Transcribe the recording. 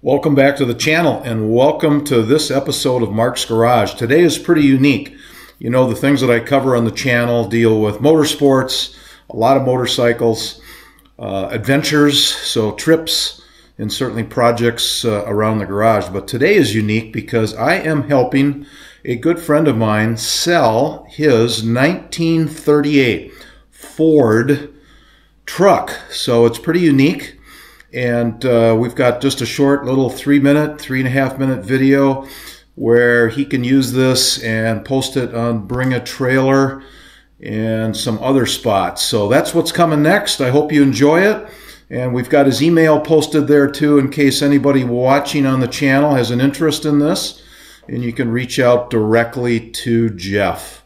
Welcome back to the channel and welcome to this episode of Mark's Garage. Today is pretty unique. You know, the things that I cover on the channel deal with motorsports, a lot of motorcycles, adventures, so trips, and certainly projects around the garage. But today is unique because I am helping a good friend of mine sell his 1938 Ford truck. So it's pretty unique. And we've got just a short little 3.5 minute video where he can use this and post it on Bring a Trailer and some other spots. So that's what's coming next. I hope you enjoy it. And we've got his email posted there too in case anybody watching on the channel has an interest in this. And you can reach out directly to Jeff.